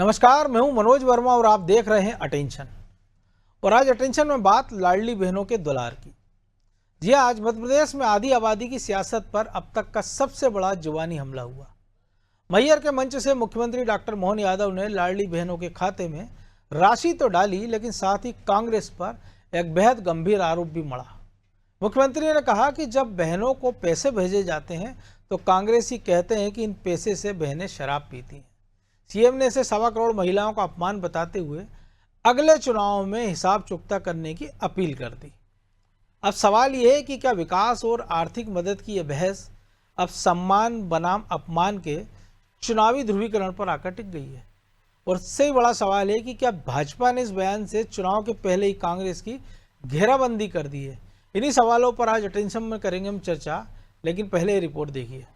नमस्कार, मैं हूं मनोज वर्मा और आप देख रहे हैं अटेंशन। और आज अटेंशन में बात लाडली बहनों के दुलार की। जी हाँ, आज मध्य प्रदेश में आधी आबादी की सियासत पर अब तक का सबसे बड़ा जुबानी हमला हुआ। मैहर के मंच से मुख्यमंत्री डॉक्टर मोहन यादव ने लाडली बहनों के खाते में राशि तो डाली, लेकिन साथ ही कांग्रेस पर एक बेहद गंभीर आरोप भी मढ़ा। मुख्यमंत्री ने कहा कि जब बहनों को पैसे भेजे जाते हैं तो कांग्रेसी कहते हैं कि इन पैसे से बहनें शराब पीती हैं। सीएम ने इसे 1.25 करोड़ महिलाओं का अपमान बताते हुए अगले चुनाव में हिसाब चुकता करने की अपील कर दी। अब सवाल यह है कि क्या विकास और आर्थिक मदद की यह बहस अब सम्मान बनाम अपमान के चुनावी ध्रुवीकरण पर आकर टिक गई है? और इससे ही बड़ा सवाल है कि क्या भाजपा ने इस बयान से चुनाव के पहले ही कांग्रेस की घेराबंदी कर दी है? इन्हीं सवालों पर आज अटेंशन में करेंगे हम चर्चा, लेकिन पहले रिपोर्ट देखिए।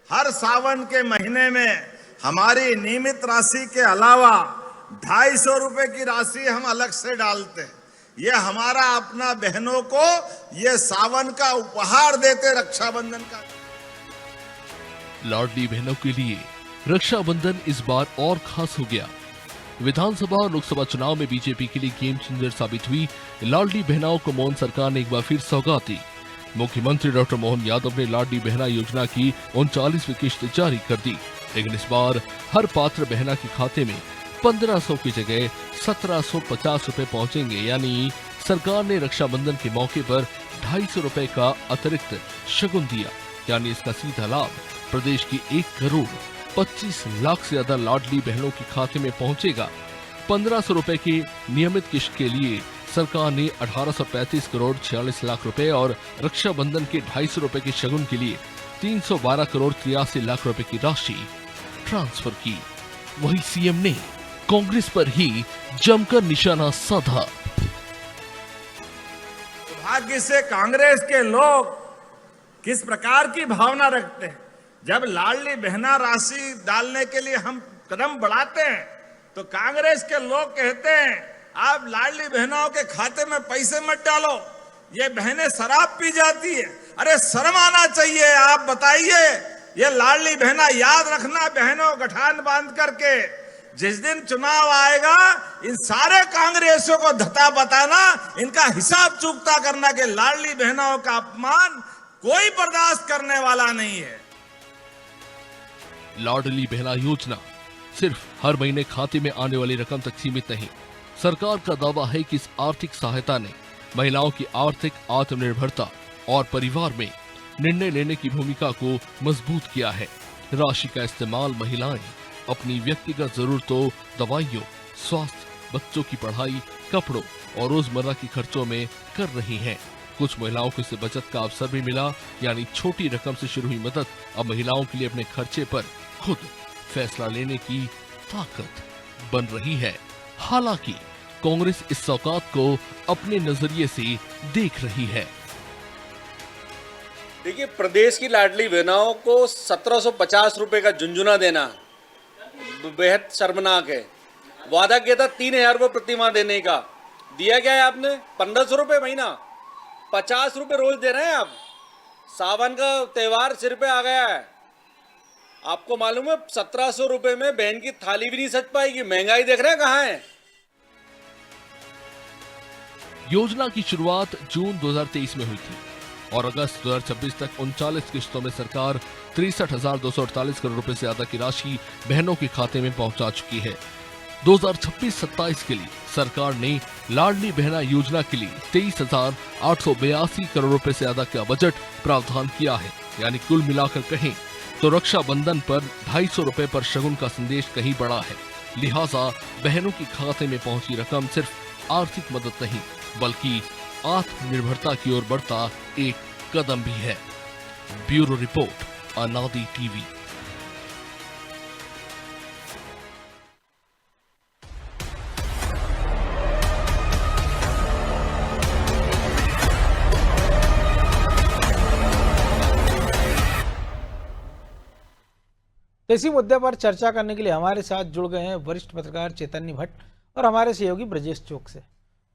हर सावन के महीने में हमारी नियमित राशि के अलावा 250 रुपए की राशि हम अलग से डालते हैं। ये हमारा अपना बहनों को ये सावन का उपहार देते रक्षाबंधन का। लाडली बहनों के लिए रक्षाबंधन इस बार और खास हो गया। विधानसभा और लोकसभा चुनाव में बीजेपी के लिए गेम चेंजर साबित हुई लाडली बहनों को मोहन सरकार ने एक बार फिर सौगात दी। मुख्यमंत्री डॉक्टर मोहन यादव ने लाडली बहना योजना की 39वीं किश्त जारी कर दी, लेकिन इस बार हर पात्र बहना के खाते में 1500 की जगह 1750 रुपए पहुंचेंगे। यानी सरकार ने रक्षाबंधन के मौके पर 250 रुपए का अतिरिक्त शगुन दिया। यानी इसका सीधा लाभ प्रदेश की 1 करोड़ 25 लाख से ज्यादा लाडली बहनों के खाते में पहुंचेगा। 1500 रुपए की नियमित किश्त के लिए सरकार ने 1835 करोड़ 46 लाख रुपए और रक्षाबंधन के 250 रुपए के शगुन के लिए 312 करोड़ 83 लाख रुपए की राशि ट्रांसफर की। वहीं सीएम ने कांग्रेस पर ही जमकर निशाना साधा। भाग्य से कांग्रेस के लोग किस प्रकार की भावना रखते हैं। जब लाडली बहना राशि डालने के लिए हम कदम बढ़ाते हैं तो कांग्रेस के लोग कहते हैं आप लाडली बहनों के खाते में पैसे मत डालो, ये बहनें शराब पी जाती है। अरे शर्म आना चाहिए। आप बताइए, ये लाडली बहना याद रखना, बहनों गठान बांध करके जिस दिन चुनाव आएगा इन सारे कांग्रेसियों को धता बताना, इनका हिसाब चुकता करना कि लाडली बहनों का अपमान कोई बर्दाश्त करने वाला नहीं है। लाडली बहना योजना सिर्फ हर महीने खाते में आने वाली रकम तक सीमित नहीं। सरकार का दावा है कि इस आर्थिक सहायता ने महिलाओं की आर्थिक आत्मनिर्भरता और परिवार में निर्णय लेने की भूमिका को मजबूत किया है। राशि का इस्तेमाल महिलाएं अपनी व्यक्तिगत जरूरतों, दवाइयों, स्वास्थ्य, बच्चों की पढ़ाई, कपड़ों और रोजमर्रा के खर्चों में कर रही हैं। कुछ महिलाओं को इससे बचत का अवसर भी मिला। यानी छोटी रकम से शुरू हुई मदद अब महिलाओं के लिए अपने खर्चे पर खुद फैसला लेने की ताकत बन रही है। हालांकि कांग्रेस इस सौगात को अपने नजरिए से देख रही है। देखिए, प्रदेश की लाडली बहनों को 1750 रुपए का झुंझुना देना बेहद शर्मनाक है। वादा किया था 3000 रुपए प्रति माह देने का, दिया क्या है आपने? 1500 रुपए महीना, 50 रुपए रोज दे रहे हैं आप। सावन का त्योहार सिर पे आ गया है। आपको मालूम है 1700 रुपए में बहन की थाली भी नहीं सज पाएगी। महंगाई देख रहे हैं कहाँ है। योजना की शुरुआत जून 2023 में हुई थी और अगस्त 2026 तक 39 किश्तों में सरकार 63,248 करोड़ रुपए से ज्यादा की राशि बहनों के खाते में पहुंचा चुकी है। 2026-27 के लिए सरकार ने लाडली बहना योजना के लिए 23,882 करोड़ रुपए से ज्यादा का बजट प्रावधान किया है। यानी कुल मिलाकर कहें तो रक्षाबंधन पर 250 रुपए पर शगुन का संदेश कहीं बड़ा है। लिहाजा बहनों के खाते में पहुंची रकम सिर्फ आर्थिक मदद नहीं बल्कि आत्मनिर्भरता की ओर बढ़ता एक कदम भी है। ब्यूरो रिपोर्ट, अनादि टीवी। इसी मुद्दे पर चर्चा करने के लिए हमारे साथ जुड़ गए हैं वरिष्ठ पत्रकार चैतन्य भट्ट और हमारे सहयोगी ब्रजेश चौक से।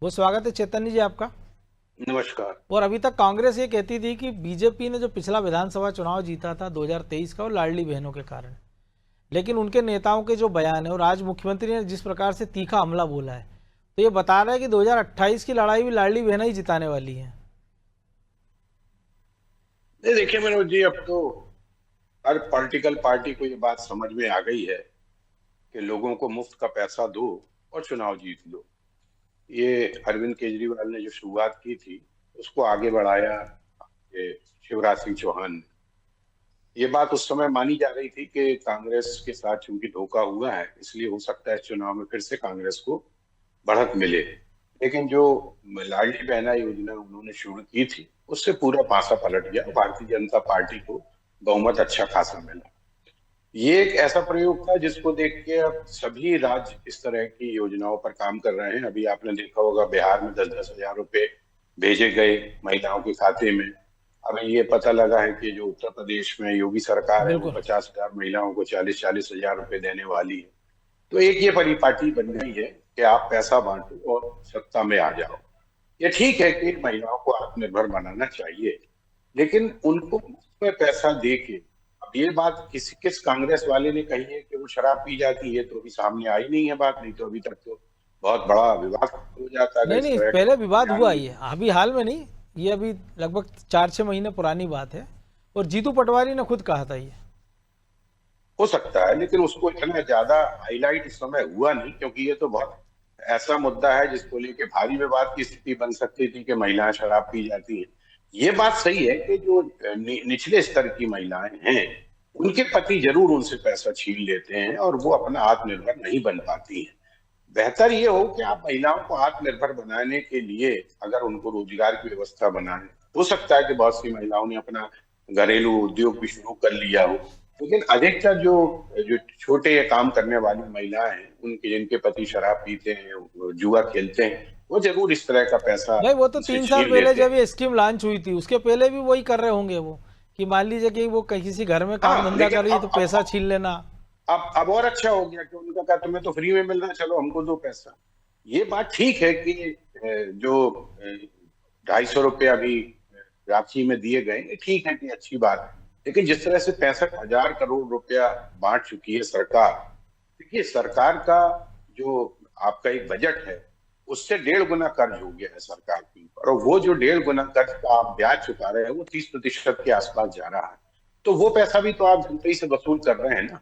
बहुत स्वागत है चैतन्य जी आपका। नमस्कार। और अभी तक कांग्रेस ये कहती थी कि बीजेपी ने जो पिछला विधानसभा चुनाव जीता था 2023 का, वो लाडली बहनों के कारण, लेकिन उनके नेताओं के जो बयान है और आज मुख्यमंत्री ने जिस प्रकार से तीखा हमला बोला है, तो ये बता रहा है कि 2028 की लड़ाई भी लाडली बहना ही जिताने वाली है। नहीं, देखिए मनोज जी, अब तो हर पॉलिटिकल पार्टी को ये बात समझ में आ गई है कि लोगों को मुफ्त का पैसा दो और चुनाव जीत लो। ये अरविंद केजरीवाल ने जो शुरुआत की थी उसको आगे बढ़ाया ये शिवराज सिंह चौहान ने। ये बात उस समय मानी जा रही थी कि कांग्रेस के साथ चूंकि धोखा हुआ है, इसलिए हो सकता है इस चुनाव में फिर से कांग्रेस को बढ़त मिले। लेकिन जो लाडली बहना योजना उन्होंने शुरू की थी उससे पूरा पासा पलट गया। भारतीय जनता पार्टी को बहुमत अच्छा खासा मिला। ये एक ऐसा प्रयोग था जिसको देख के अब सभी राज्य इस तरह की योजनाओं पर काम कर रहे हैं। अभी आपने देखा होगा बिहार में 10-10 हजार रुपए भेजे गए महिलाओं के खाते में। अभी ये पता लगा है कि जो उत्तर प्रदेश में योगी सरकार है वो 50,000 महिलाओं को 40-40 हजार रुपए देने वाली है। तो एक ये परिपाटी बन गई है कि आप पैसा बांटो और सत्ता में आ जाओ। ये ठीक है कि महिलाओं को आत्मनिर्भर बनाना चाहिए, लेकिन उनको मुफ्त में पैसा दे के, अब ये बात किस कांग्रेस वाले ने कही है कि वो शराब पी जाती है, तो अभी सामने आई नहीं है बात, नहीं तो अभी तक तो बहुत बड़ा विवाद हो जाता है। नहीं, पहले विवाद हुआ ही है, अभी हाल में नहीं, ये अभी लगभग 4-6 महीने पुरानी बात है और जीतू पटवारी ने खुद कहा था। ये हो सकता है, लेकिन उसको इतना ज्यादा हाईलाइट इस समय हुआ नहीं, क्योंकि ये तो बहुत ऐसा मुद्दा है जिसको लेके भारी विवाद की स्थिति बन सकती थी कि महिलाएं शराब पी जाती हैं। ये बात सही है कि जो निचले स्तर की महिलाएं हैं उनके पति जरूर उनसे पैसा छीन लेते हैं और वो अपना आत्मनिर्भर नहीं बन पाती हैं। बेहतर ये हो कि आप महिलाओं को आत्मनिर्भर बनाने के लिए अगर उनको रोजगार की व्यवस्था बनाएं। हो सकता है कि बहुत सी महिलाओं ने अपना घरेलू उद्योग भी शुरू कर लिया हो, लेकिन अधिकतर जो छोटे काम करने वाली महिलाएं हैं, उनके जिनके पति शराब पीते हैं, जुआ खेलते हैं, वो जरूर इस तरह का पैसा। नहीं, वो तो 3 साल पहले जब ये स्कीम लॉन्च हुई थी उसके पहले भी वही कर रहे होंगे वो, कि मान लीजिए कि वो किसी घर में काम धंधा कर रही है तो पैसा छीन लेना। अब और अच्छा हो गया कि उनका कहा तुम्हें तो फ्री में मिल रहा है, चलो हमको दो पैसा। ये बात ठीक है कि जो 250 रुपये अभी रांची में दिए गए, ठीक है कि अच्छी बात है, लेकिन जिस तरह से 65,000 करोड़ रुपया बांट चुकी है सरकार, देखिए सरकार का जो आपका एक बजट है उससे 1.5 गुना कर्ज हो गया है सरकार के ऊपर, और वो जो 1.5 गुना कर्ज का आप ब्याज चुका रहे हैं वो 30% के आसपास जा रहा है। तो वो पैसा भी तो आप जनता से वसूल कर रहे हैं ना।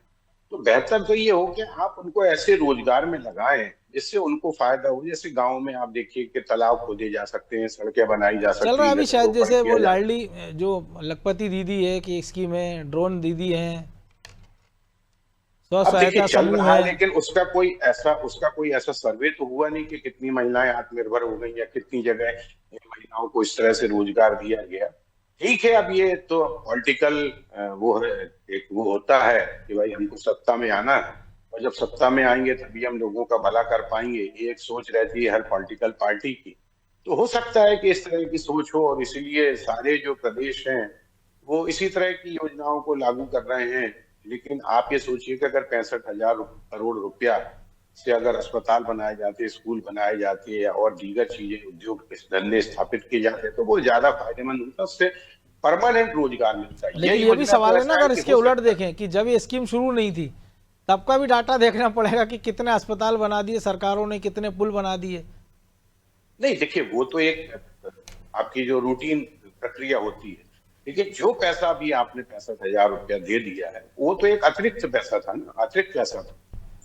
तो बेहतर तो ये हो कि आप उनको ऐसे रोजगार में लगाएं जिससे उनको फायदा हो। जैसे गांव में आप देखिए कि तालाब खोदे जा सकते हैं, सड़कें बनाई जा सकती हैं। चल रहा अभी शायद जैसे वो लाडली जो लखपति दीदी है कि स्कीम है, ड्रोन दीदी है, स्व सहायता समूह है, लेकिन उसका कोई ऐसा सर्वे तो हुआ नहीं कि कितनी महिलाएं आत्मनिर्भर हो गई या कितनी जगह महिलाओं को इस तरह से रोजगार दिया गया। ठीक है, अब ये तो पॉलिटिकल वो है, एक वो होता है कि भाई हमको सत्ता में आना है और जब सत्ता में आएंगे तभी हम लोगों का भला कर पाएंगे, ये एक सोच रहती है हर पॉलिटिकल पार्टी की। तो हो सकता है कि इस तरह की सोच हो और इसीलिए सारे जो प्रदेश हैं वो इसी तरह की योजनाओं को लागू कर रहे हैं। लेकिन आप ये सोचिए कि अगर 65,000 करोड़ रुपया से अगर अस्पताल बनाए जाते, स्कूल बनाए जाते या और दीगर चीजें, उद्योग धंधे स्थापित किए जाते तो वो ज्यादा फायदेमंद होता, उससे परमानेंट रोजगार मिलता है। लेकिन ये भी सवाल है ना, अगर इसके उलट देखें कि जब ये स्कीम शुरू नहीं थी तब का भी डाटा देखना पड़ेगा कि कितने अस्पताल बना दिए सरकारों ने, कितने पुल बना दिए। नहीं देखिए, वो तो एक आपकी जो रूटीन प्रक्रिया होती है, लेकिन जो पैसा भी आपने 65,000 रुपया दे दिया है वो तो एक अतिरिक्त पैसा था ना, अतिरिक्त पैसा था।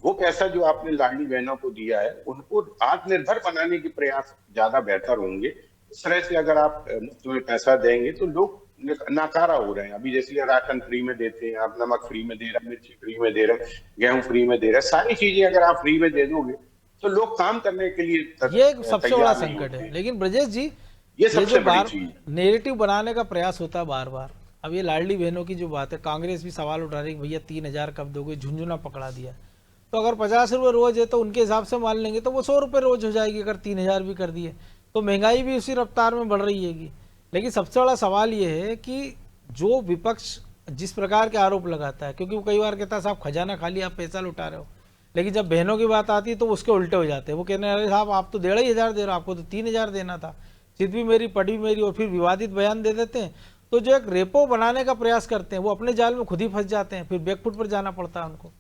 वो पैसा जो आपने लाडली बहनों को दिया है उनको आत्मनिर्भर बनाने के प्रयास ज्यादा बेहतर होंगे। इस तरह से अगर आप मुफ्त में पैसा देंगे तो लोग नाकारा हो रहे हैं। अभी जैसे राशन फ्री में देते हैं, आप नमक फ्री में दे रहे हैं, मिर्ची फ्री में दे रहे हैं, गेहूं फ्री में दे रहे हैं, सारी चीजें अगर आप फ्री में दे दोगे तो लोग काम करने के लिए ये सबसे बड़ा संकट है। लेकिन ब्रजेश जी, ये जो बार नेरेटिव बनाने का प्रयास होता है बार बार, अब ये लाडली बहनों की जो बात है, कांग्रेस भी सवाल उठा रही है भैया 3,000 कब दोगे, झुंझुना पकड़ा दिया। तो अगर 50 रुपये रोज है तो उनके हिसाब से मान लेंगे तो वो 100 रुपये रोज हो जाएगी। अगर 3,000 भी कर दिए तो महंगाई भी उसी रफ्तार में बढ़ रही है। लेकिन सबसे बड़ा सवाल ये है कि जो विपक्ष जिस प्रकार के आरोप लगाता है, क्योंकि वो कई बार कहता है साहब खजाना खाली, आप पैसा लुटा रहे हो, लेकिन जब बहनों की बात आती है तो उसके उल्टे हो जाते हैं। वो कहने अरे साहब आप तो 1,500 दे रहे हो, आपको तो 3,000 देना था, चित भी मेरी पढ़ भी मेरी, और फिर विवादित बयान दे देते हैं। तो जो एक रेपो बनाने का प्रयास करते हैं वो अपने जाल में खुद ही फंस जाते हैं, फिर बैकफुट पर जाना पड़ता है उनको।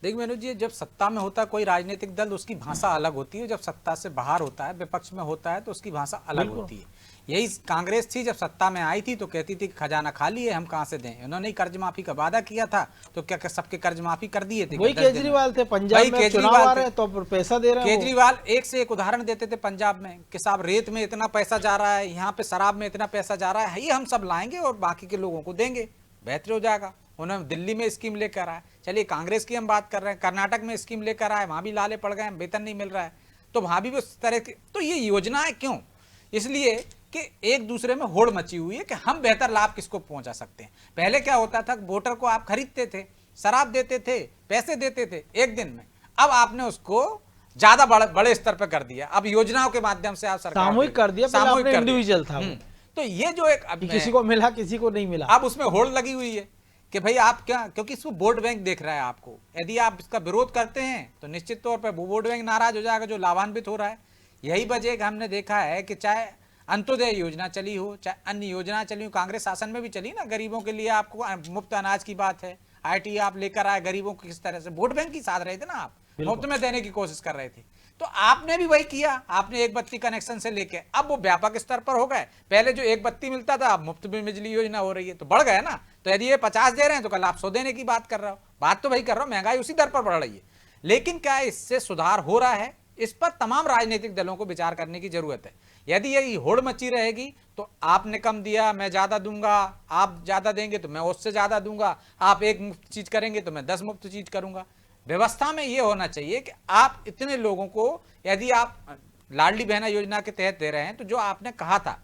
देखिए मनोज जी, जब सत्ता में होता है कोई राजनीतिक दल, उसकी भाषा अलग होती है। जब सत्ता से बाहर होता है, विपक्ष में होता है, तो उसकी भाषा अलग होती है। यही कांग्रेस थी, जब सत्ता में आई थी तो कहती थी खजाना खाली है, हम कहां से दें। उन्होंने ही कर्ज माफी का वादा किया था, तो क्या सबके कर्ज माफी कर दिए थे? वही केजरीवाल थे, पंजाब में चुनाव आ रहे हैं तो पैसा दे रहे हैं। केजरीवाल एक से एक उदाहरण देते थे पंजाब में कि साहब रेत में इतना पैसा जा रहा है, यहाँ पे शराब में इतना पैसा जा रहा है, ये हम सब लाएंगे और बाकी के लोगों को देंगे, बेहतर हो जाएगा। उन्होंने दिल्ली में स्कीम लेकर आए। चलिए कांग्रेस की हम बात कर रहे हैं, कर्नाटक में स्कीम लेकर आए, वहां भी लाले पड़ गए, वेतन नहीं मिल रहा है, तो वहां भी उस तरह की। तो ये योजनाएं क्यों? इसलिए कि एक दूसरे में होड़ मची हुई है कि हम बेहतर लाभ किसको पहुंचा सकते हैं। पहले क्या होता था, वोटर को आप खरीदते थे, शराब देते थे, पैसे देते थे एक दिन में। अब आपने उसको ज्यादा बड़े स्तर पर कर दिया। अब योजनाओं के माध्यम से आप सरकार सामूहिक कर दिया, सामूहिक इंडिविजुअल था। तो ये जो एक किसी को मिला किसी को नहीं मिला, अब उसमें होड़ लगी हुई है कि भाई आप क्या, क्योंकि इसको वोट बैंक देख रहा है आपको। यदि आप इसका विरोध करते हैं तो निश्चित तौर पर वोट बैंक नाराज हो जाएगा जो लाभान्वित हो रहा है। यही वजह हमने देखा है कि चाहे अंत्योदय योजना चली हो, चाहे अन्य योजना चली हो, कांग्रेस शासन में भी चली ना, गरीबों के लिए आपको मुफ्त अनाज की बात है, आईटी आप लेकर आए, गरीबों को किस तरह से वोट बैंक की साथ रहे थे ना, आप मुफ्त में देने की कोशिश कर रहे थे। तो आपने भी वही किया, आपने एक बत्ती कनेक्शन से लेके अब वो व्यापक स्तर पर हो गए। पहले जो एक बत्ती मिलता था, अब मुफ्त में बिजली योजना हो रही है, तो बढ़ गया ना। तो यदि ये 50 दे रहे हैं तो कल आप 100 देने की बात कर रहे हो, बात तो वही कर रहा हूं, महंगाई उसी दर पर बढ़ रही है। लेकिन क्या इससे सुधार हो रहा है? इस पर तमाम राजनीतिक दलों को विचार करने की जरूरत है। यदि ये होड़ मची रहेगी तो आपने कम दिया मैं ज्यादा दूंगा, आप ज्यादा देंगे तो मैं उससे ज्यादा दूंगा, आप एक मुफ्त चीज करेंगे तो मैं 10 मुफ्त चीज करूंगा। व्यवस्था में यह होना चाहिए कि आप इतने लोगों को, यदि आप लाडली बहना योजना के तहत दे रहे हैं, तो जो आपने कहा था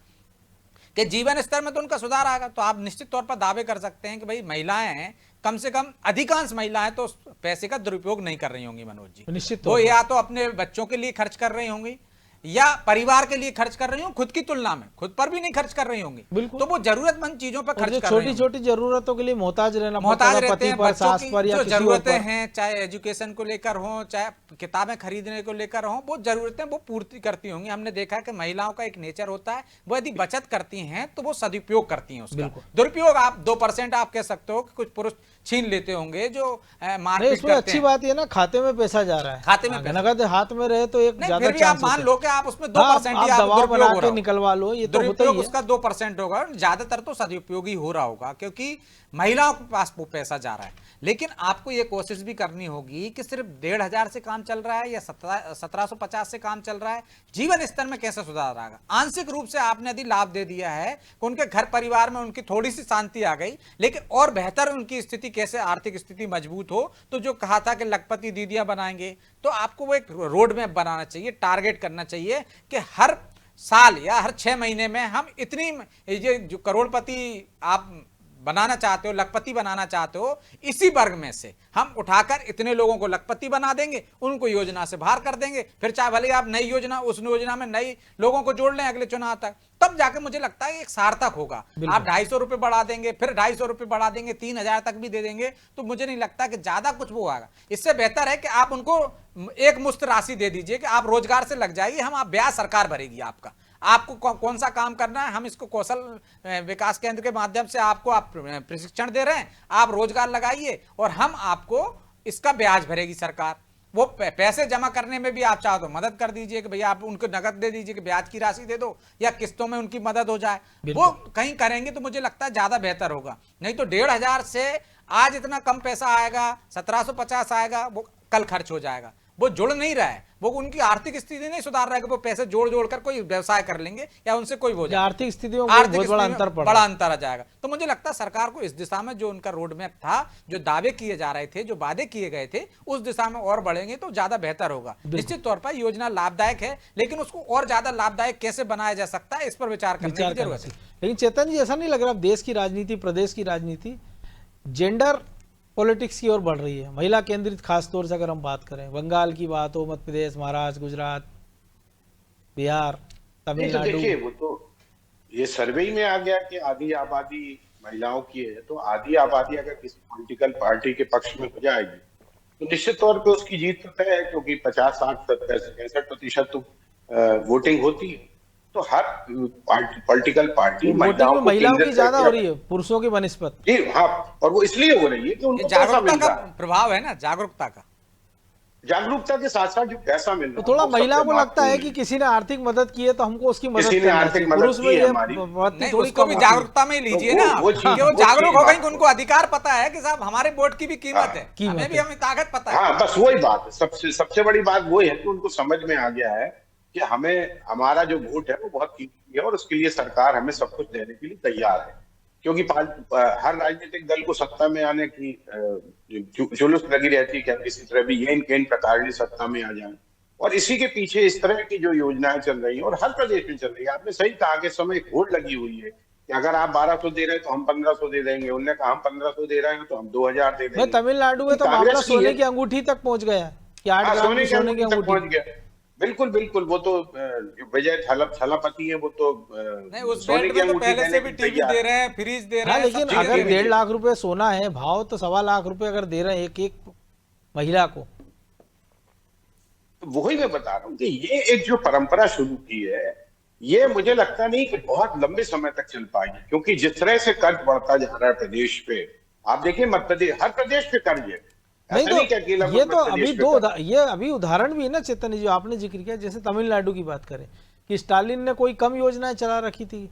कि जीवन स्तर में तो उनका सुधार आएगा, तो आप निश्चित तौर पर दावे कर सकते हैं कि भाई महिलाएं हैं, कम से कम अधिकांश महिलाएं तो पैसे का दुरुपयोग नहीं कर रही होंगी मनोज जी। निश्चित वो या तो अपने बच्चों के लिए खर्च कर रही होंगी या परिवार के लिए खर्च कर रही होंगी, खुद की तुलना में खुद पर भी नहीं खर्च कर रही होंगी। तो वो जरूरतमंद चीजों पर खर्च कर रही होंगी। छोटी छोटी जरूरतों के लिए मोहताज रहना, मोहताज रहते पति हैं, पर, बच्चों सास की पर या जो किसी और जरूरतें पर। हैं, चाहे एजुकेशन को लेकर हो, चाहे किताबें खरीदने को लेकर हो, वो जरूरतें वो पूर्ति करती होंगी। हमने देखा कि महिलाओं का एक नेचर होता है, वो यदि बचत करती हैं तो वो सदुपयोग करती हैं उसका। दुरुपयोग आप 2% आप कह सकते हो कि कुछ पुरुष छीन लेते होंगे जो मारपीट करते हैं। अच्छी बात ये ना, खाते में पैसा जा रहा है, खाते में नगद हाथ में रहे तो एक ज्यादा फिर भी आप मान लो कि आप उसमें 2% आप दबाव बना के निकलवा लो, ये तो होता ही है। उसका 2% होगा, ज्यादातर तो सदुपयोग ही हो रहा होगा क्योंकि महिलाओं के पास वो पैसा जा रहा है। लेकिन आपको ये कोशिश भी करनी होगी कि सिर्फ 1,500 से काम चल रहा है या 1750 से काम चल रहा है, जीवन स्तर में कैसे सुधार आएगा। आंशिक रूप से आपने यदि लाभ दे दिया है कि उनके घर परिवार में उनकी थोड़ी सी शांति आ गई, लेकिन और बेहतर उनकी स्थिति कैसे, आर्थिक स्थिति मजबूत हो, तो जो कहा था कि लखपति दीदियां बनाएंगे, तो आपको वो एक रोड मैप बनाना चाहिए, टारगेट करना चाहिए कि हर साल या हर 6 महीने में हम इतनी, ये जो करोड़पति आप बनाना चाहते हो, लखपति बनाना चाहते हो, इसी वर्ग में से हम उठाकर इतने लोगों को लखपति बना देंगे, उनको योजना से बाहर कर देंगे। फिर चाहे भले आप नई योजना, उस योजना में नई लोगों को जोड़ लें अगले चुनाव तक, तब जाके मुझे लगता है एक सार्थक होगा। आप 250 रुपए बढ़ा देंगे, फिर 250 रुपए बढ़ा देंगे, 3,000 तक भी दे देंगे, तो मुझे नहीं लगता कि ज्यादा कुछ वो आएगा। इससे बेहतर है कि आप उनको एक मुश्त राशि दे दीजिए कि आप रोजगार से लग जाइए, हम आप ब्याज सरकार भरेगी आपका, आपको कौन सा काम करना है, हम इसको कौशल विकास केंद्र के माध्यम से आपको आप प्रशिक्षण दे रहे हैं, आप रोजगार लगाइए और हम आपको इसका ब्याज भरेगी सरकार। वो पैसे जमा करने में भी आप चाहो तो मदद कर दीजिए कि भैया आप उनको नगद दे दीजिए कि ब्याज की राशि दे दो, या किस्तों में उनकी मदद हो जाए। वो कहीं करेंगे तो मुझे लगता है ज्यादा बेहतर होगा। नहीं तो 1,500 से आज इतना कम पैसा आएगा, 1750 आएगा, वो कल खर्च हो जाएगा। वो जुड़ नहीं रहा है, वो उनकी आर्थिक स्थिति नहीं सुधार रहा है कि वो पैसे जोड़ जोड़ कर कोई व्यवसाय कर लेंगे या उनसे कोई हो जाए, आर्थिक स्थिति में बहुत बड़ा अंतर आ जाएगा। तो मुझे लगता है सरकार को इस दिशा में जो उनका रोड मैप था, जो दावे किए जा रहे थे, जो वादे किए गए थे, उस दिशा में और बढ़ेंगे तो ज्यादा बेहतर होगा। निश्चित तौर पर योजना लाभदायक है, लेकिन उसको और ज्यादा लाभदायक कैसे बनाया जा सकता है, इस पर विचार करने की जरूरत है। लेकिन चेतन जी, ऐसा नहीं लग रहा देश की राजनीति, प्रदेश की राजनीति जेंडर पॉलिटिक्स की ओर बढ़ रही है, महिला केंद्रित, खास तौर से अगर हम बात करें, बंगाल की बात हो, मध्य प्रदेश, महाराष्ट्र, गुजरात, बिहार, तमिलनाडु। देखिए वो तो ये सर्वे में आ गया कि आधी आबादी महिलाओं की है, तो आधी आबादी अगर किसी पॉलिटिकल पार्टी के पक्ष में हो जाएगी तो निश्चित तौर पे उसकी जीत तो तय है, क्योंकि 50-60-65% तो वोटिंग होती है। तो हर पॉलिटिकल पार्टी वोटिंग महिलाओं में को महिलाओं केंद्र की से ज्यादा हो रही है पुरुषों की बनिस्बत। जी हाँ, और वो इसलिए हो रही है कि ये उनको पैसा जागरूकता मिल का रहा है। प्रभाव है ना, जागरूकता का। जागरूकता के साथ साथ जो पैसा मिल रहा तो है थोड़ा वो सबसे महिलाओं को लगता है महत्वपूर्ण कि किसी ने आर्थिक मदद की है तो हमको उसकी मदद किसी ने करना आर्थिक चाहिए। मदद पुरुष में की है ये हमारी, बातें नहीं, थोड़ी उसको कम भी होती है। जागरूकता में ही लीजिए तो ना, वो कि चीज- वो वो जागरूक चीज हो गई, बात उनको अधिकार पता है कि साहब हमारे वोट की भी कीमत है, कीमत हमें भी है। हमें ताकत पता है। हाँ, बस वही बात है। सबसे सबसे बड़ी बात वो है कि उनको समझ में आ गया है कि हमें हमारा जो वोट है वो बहुत कीमती है, और उसके लिए सरकार हमें सब कुछ देने के लिए तैयार है। क्योंकि हर राजनीतिक दल को सत्ता में आने की जुलूस लगी रहती है कि हम किसी तरह भी इन प्रकार की सत्ता में आ जाए, और इसी के पीछे इस तरह की जो योजनाएं चल रही हैं, और हर प्रदेश में चल रही है। आपने सही कहा कि इस समय एक होड़ लगी हुई है कि अगर आप 1200 दे रहे हैं तो हम 1500 दे देंगे, उनने कहा हम 1500 दे रहे हैं तो हम 2000 दे भाई देंगे। तमिलनाडु में तो मामला कांग्रेस की सोने है। की अंगूठी तक पहुंच गया कि 8 हाँ, ग्राम सोने की की सोने की अंगूठी तक पहुंच अंगूठी। गया। बिल्कुल बिल्कुल, वो तो जो विजय थलापति है वो तो नहीं, उस सोने बेल्ट की में तो अंगूठी पहले देने से भी के टीवी तैयार दे है। रहे हैं, फ्रिज दे रहे हाँ, हैं, लेकिन सब चीजें अगर दे रहे हैं। 1.5 लाख रुपए सोना है, भाव तो 1.25 लाख रुपए अगर दे रहे हैं एक एक महिला को। तो वही मैं बता रहा हूँ कि ये एक जो परंपरा शुरू की है, ये मुझे लगता नहीं कि बहुत लंबे समय तक चल पाएगी, क्योंकि जिस तरह से कर्ज बढ़ता जा रहा है प्रदेश पे, आप देखिए मध्य प्रदेश, हर प्रदेश पे कर्ज है। नहीं ऐसा तो नहीं कि अकेला ये मध्य तो प्रदेश अभी पे कर्ज है। ये अभी उदाहरण भी है ना चेतन, जो आपने जिक्र किया, जैसे तमिलनाडु की बात करें कि स्टालिन ने कोई कम योजनाएं चला रखी थी।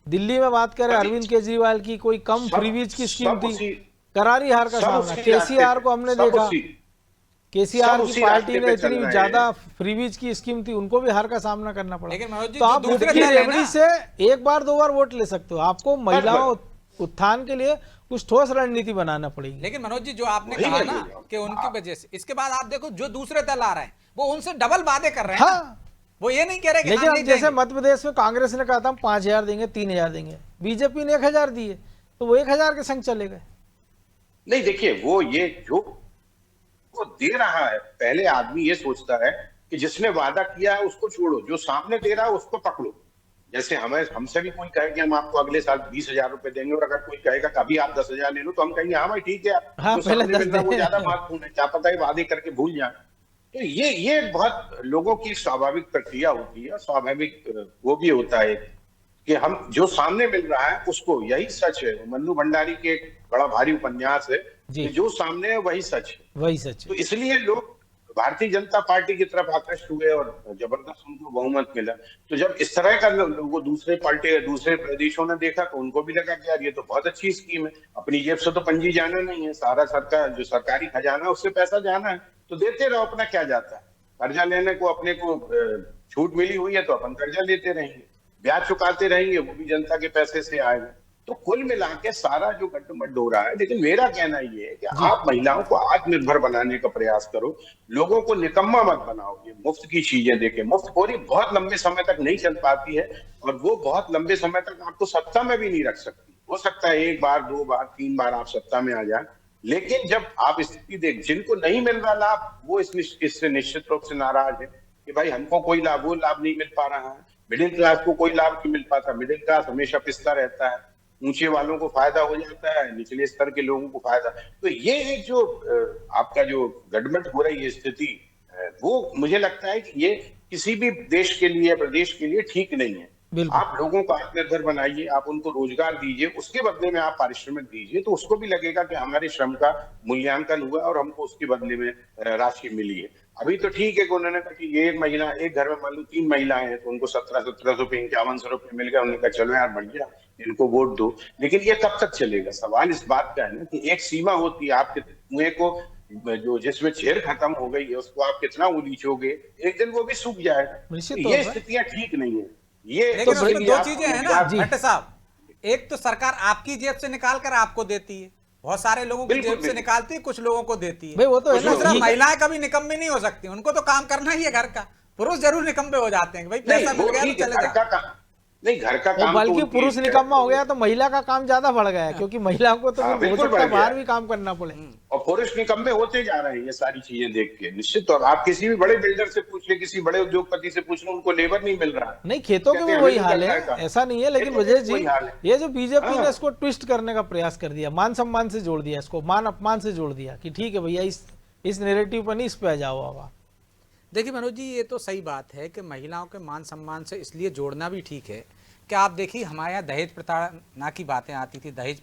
दिल्ली में बात करें अरविंद केजरीवाल की, कोई कम फ्रीवीज की स्कीम सब थी। उसी करारी हार का सब सामना। उसी रास्ते केसीआर पे, को हमने सब देखा, उसी केसीआर सब की उसी पार्टी रास्ते ने पे चल इतनी रहे ज्यादा हैं। फ्रीवीज की स्कीम थी, उनको भी हार का सामना करना पड़ा। लेकिन मनोज जी, तो जो आप दूसरे वोट की दल है रेवड़ी ना, से एक बार 2 बार वोट ले सकते हो। आपको महिलाओं उत्थान के लिए कुछ ठोस रणनीति बनाना पड़ेगी। लेकिन मनोज जी, जो आपने वही कहा मैं ना बोल रहा हूँ। कि उनकी वजह से, इसके बाद आप देखो जो दूसरे दल आ रहे हैं वो उनसे डबल वादे कर रहे हैं ना। हाँ, वो ये नहीं कह रहे कि लेकिन हम अब नहीं जैसे देंगे। मध्य प्रदेश में कांग्रेस ने कहा था हम 5000 देंगे, 3000 देंगे, बीजेपी ने 1000 दिए, तो वो 1000 के संग चले गए। नहीं, देखिए वो ये जो वो दे रहा है, पहले आदमी ये सोचता है कि जिसने वादा किया है उसको छोड़ो, जो सामने दे रहा है उसको पकड़ो। जैसे हमें हमसे भी कोई कहे कि हम आपको अगले साल 20,000 रुपए देंगे, और अगर कोई कहेगा कि अभी आप 10,000 ले लो, तो हम कहेंगे हाँ भाई ठीक है, हाँ, जो पहले सामने 10 मिल रहा है वो दे। ज्यादा महत्वपूर्ण है, क्या पता है वादे करके भूल जाए। तो ये बहुत लोगों की स्वाभाविक प्रक्रिया होती है, स्वाभाविक वो भी होता है कि हम जो सामने मिल रहा है उसको, यही सच है। मन्नू भंडारी के एक बड़ा भारी उपन्यास है जी। कि जो सामने है वही सच है। वही सच तो है। इसलिए लोग भारतीय जनता पार्टी की तरफ आकृष्ट हुए और जबरदस्त उनको बहुमत मिला। तो जब इस तरह का वो दूसरे पार्टी, दूसरे प्रदेशों ने देखा तो उनको भी लगा कि यार ये तो बहुत अच्छी स्कीम है, अपनी जेब से तो पंजी जाना नहीं है, सारा सरकार जो सरकारी खजाना है उससे पैसा जाना है, तो देते रहो, अपना क्या जाता है। कर्जा लेने को अपने को छूट मिली हुई है तो अपन कर्जा लेते रहेंगे, ब्याज चुकाते रहेंगे, वो भी जनता के पैसे से आएगा। तो कुल मिला के सारा जो गड्ढमड्ढ हो रहा है। लेकिन मेरा कहना ये है कि आप महिलाओं को आत्मनिर्भर बनाने का प्रयास करो, लोगों को निकम्मा मत बनाओ। ये मुफ्त की चीजें देके, मुफ्तखोरी बहुत लंबे समय तक नहीं चल पाती है, और वो बहुत लंबे समय तक आपको सत्ता में भी नहीं रख सकती। हो सकता है 1 बार 2 बार 3 बार आप सत्ता में आ जाए, लेकिन जब आप स्थिति देख, जिनको नहीं मिल रहा लाभ, वो इससे निश्चित रूप से नाराज है कि भाई हमको कोई लाभ, वो लाभ नहीं मिल पा रहा है। मिडिल क्लास को कोई लाभ नहीं मिल पाता, मिडिल क्लास हमेशा पिसता रहता है, ऊंचे वालों को फायदा हो जाता है, निचले स्तर के लोगों को फायदा। तो ये एक जो आपका जो गड़बड़ हो रही है स्थिति, वो मुझे लगता है कि ये किसी भी देश के लिए, प्रदेश के लिए ठीक नहीं है। आप लोगों को आत्मनिर्भर बनाइए, आप उनको रोजगार दीजिए, उसके बदले में आप पारिश्रमिक दीजिए, तो उसको भी लगेगा कि हमारे श्रम का मूल्यांकन हुआ और हमको उसके बदले में राशि मिली है। अभी तो ठीक है कि उन्होंने कहा कि ये महिला, एक घर में मान लो 3 महिलाएं हैं तो उनको 1700 रुपए 5100 रुपए मिल गया, उन्होंने कहा चलो यार बढ़िया, इनको वोट दो। लेकिन ये कब तक चलेगा? सवाल इस बात का है ना कि एक सीमा होती है, आपके कुएं को जो जिसमें छेड़ खत्म हो गई है उसको आप कितना उलीचोगे, एक दिन वो भी सूख जाएगा। तो ये स्थितियां ठीक नहीं है। ये लेकिन तो उसमें 2 आप चीजें हैं ना भट्ट साहब, एक तो सरकार आपकी जेब से निकाल कर आपको देती है, बहुत सारे लोगों की जेब से निकालती है, कुछ लोगों को देती है। वो तो है ना, दूसरा, महिलाएं कभी निकम्मी नहीं हो सकती, उनको तो काम करना ही है घर का। पुरुष जरूर निकम्मे हो जाते हैं, भाई पैसा मिल गया तो चलेगा। नहीं, घर का काम बल्कि तो पुरुष निकम्मा हो गया तो महिला का काम ज्यादा बढ़ गया है, क्योंकि महिलाओं को तो हो सकता है बाहर भी काम करना पड़े, और पुरुष निकम्मे होते जा रहे हैं ये सारी चीजें देख के। निश्चित तौर आप किसी भी बड़े बिल्डर से पूछ ले, किसी बड़े उद्योगपति से पूछ ले, उनको लेबर नहीं मिल रहा। नहीं, खेतों के भी वही हाल है, ऐसा नहीं है। लेकिन वजह जी, ये जो बीजेपी ने इसको ट्विस्ट करने का प्रयास कर दिया, मान सम्मान से जोड़ दिया, इसको मान अपमान से जोड़ दिया कि ठीक है भैया इस नैरेटिव पर नहीं इस पे आ जाओ आप। देखिए मनोज जी, ये तो सही बात है कि महिलाओं के मान सम्मान से इसलिए जोड़ना भी ठीक है कि आप देखिए हमारे यहाँ दहेज प्रताड़ना की बातें आती थी, दहेज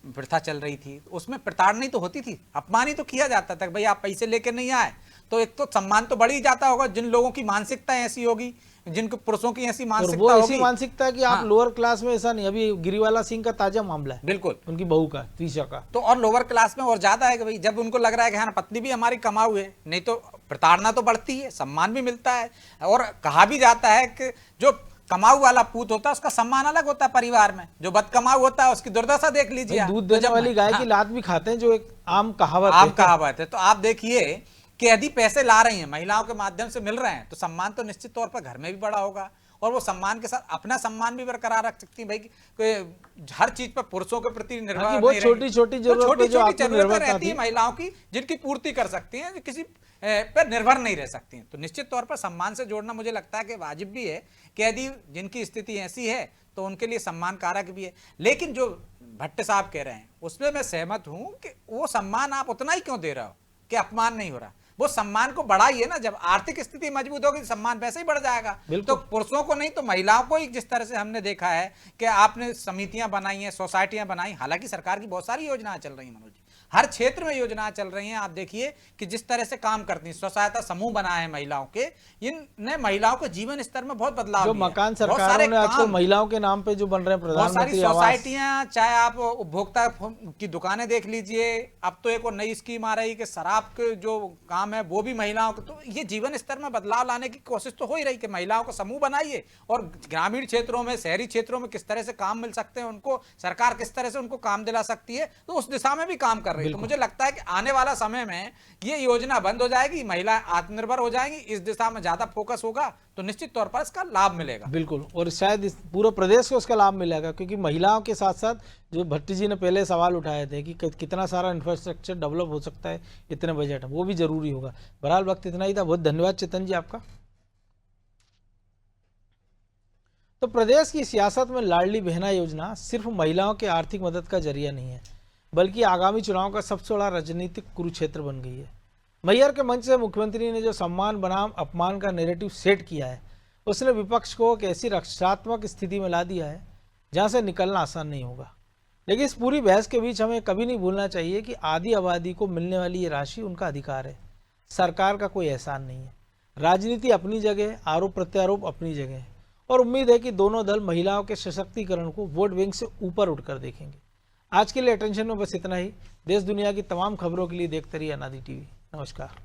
प्रथा चल रही थी, उसमें प्रताड़ना तो होती थी, अपमान ही तो किया जाता था, भाई आप पैसे लेकर नहीं आए तो एक तो सम्मान तो बढ़ ही जाता होगा। जिन लोगों की मानसिकता ऐसी होगी, जिनको पुरुषों की ऐसी और मानसिकता वो ऐसी होगी, मानसिकता है कि आप लोअर क्लास में, ऐसा नहीं, अभी गिरिवाला सिंह का ताजा मामला है, बिल्कुल उनकी बहू का, त्रिशा का, तो और लोअर क्लास में और ज्यादा है कि भाई जब उनको लग रहा है कि हाँ पत्नी भी हमारी कमाऊ है, नहीं तो प्रताड़ना तो बढ़ती है, सम्मान भी मिलता है। और कहा भी जाता है कि जो कमाऊ वाला पूत होता है उसका सम्मान अलग होता है परिवार में, जो बदकमाऊ होता है उसकी दुर्दशा देख लीजिए आप। दूध तो देने जब वाली गाय हाँ, की लात भी खाते हैं, जो एक आम कहावत आम है। कहावत है। तो आप देखिए कि यदि पैसे ला रही हैं, महिलाओं के माध्यम से मिल रहे हैं, तो सम्मान तो निश्चित तौर पर घर में भी बड़ा होगा और वो सम्मान के साथ अपना सम्मान भी बरकरार रख सकती है। भाई हर चीज पर पुरुषों के प्रति निर्भर हाँ, बहुत छोटी-छोटी जरूरत पे जो आत्मनिर्भरता रहती है थी। महिलाओं की, जिनकी पूर्ति कर सकती हैं, किसी पर निर्भर नहीं रह सकती हैं। तो निश्चित तौर पर सम्मान से जोड़ना मुझे लगता है कि वाजिब भी है कि यदि जिनकी स्थिति ऐसी है तो उनके लिए सम्मान कारक भी है। लेकिन जो भट्ट साहब कह रहे हैं उसमें मैं सहमत हूं कि वो सम्मान आप उतना ही क्यों दे रहे हो कि अपमान नहीं हो रहा। वो सम्मान को बढ़ाइए ना, जब आर्थिक स्थिति मजबूत होगी सम्मान वैसे ही बढ़ जाएगा। तो पुरुषों को नहीं तो महिलाओं को ही, जिस तरह से हमने देखा है कि आपने समितियां बनाई हैं, सोसाइटियां बनाई, हालांकि सरकार की बहुत सारी योजनाएं चल रही हैं मनोज जी, हर क्षेत्र में योजनाएं चल रही हैं। आप देखिए कि जिस तरह से काम करती हैं, स्व सहायता समूह बनाए हैं महिलाओं के, इनने महिलाओं के जीवन स्तर में बहुत बदलाव जो लिया है। मकान बहुत सरकारों सारे ने आजकल काम, महिलाओं के नाम पे जो बन रहे हैं, बहुत सारी प्रधानमंत्री आवास, सोसाइटियां, चाहे आप उपभोक्ता की दुकानें देख लीजिए, अब तो एक और नई स्कीम आ रही है कि शराब के जो काम है वो भी महिलाओं को, तो ये जीवन स्तर में बदलाव लाने की कोशिश तो हो ही रही कि महिलाओं को समूह बनाइए और ग्रामीण क्षेत्रों में, शहरी क्षेत्रों में किस तरह से काम मिल सकते हैं उनको, सरकार किस तरह से उनको काम दिला सकती है, तो उस दिशा में भी काम कर रही है। तो मुझे लगता है कि आने वाला समय में ये योजना बंद हो जाएगी, महिला आत्मनिर्भर हो जाएंगी, इस दिशा में ज्यादा फोकस होगा तो निश्चित तौर पर इसका लाभ मिलेगा। बिल्कुल, और शायद इस पूरे प्रदेश को इसका लाभ मिलेगा, क्योंकि महिलाओं के साथ साथ जो भट्टी जी ने पहले सवाल उठाए थे कि कितना सारा इंफ्रास्ट्रक्चर डेवलप हो सकता है इतने बजट में, वो भी जरूरी होगा। बहरहाल वक्त इतना ही था, बहुत धन्यवाद चेतन जी आपका। तो प्रदेश की सियासत में लाडली बहना योजना सिर्फ महिलाओं के आर्थिक मदद का जरिया नहीं है, बल्कि आगामी चुनाव का सबसे बड़ा राजनीतिक कुरुक्षेत्र बन गई है। मैहर के मंच से मुख्यमंत्री ने जो सम्मान बनाम अपमान का नैरेटिव सेट किया है, उसने विपक्ष को एक ऐसी रक्षात्मक स्थिति में ला दिया है जहां से निकलना आसान नहीं होगा। लेकिन इस पूरी बहस के बीच हमें कभी नहीं भूलना चाहिए कि आधी आबादी को मिलने वाली ये राशि उनका अधिकार है, सरकार का कोई एहसान नहीं है। राजनीति अपनी जगह, आरोप प्रत्यारोप अपनी जगह है, और उम्मीद है कि दोनों दल महिलाओं के सशक्तिकरण को वोट बैंक से ऊपर उठकर देखेंगे। आज के लिए अटेंशन में बस इतना ही। देश दुनिया की तमाम खबरों के लिए देखते रहिए अनादि टीवी। नमस्कार।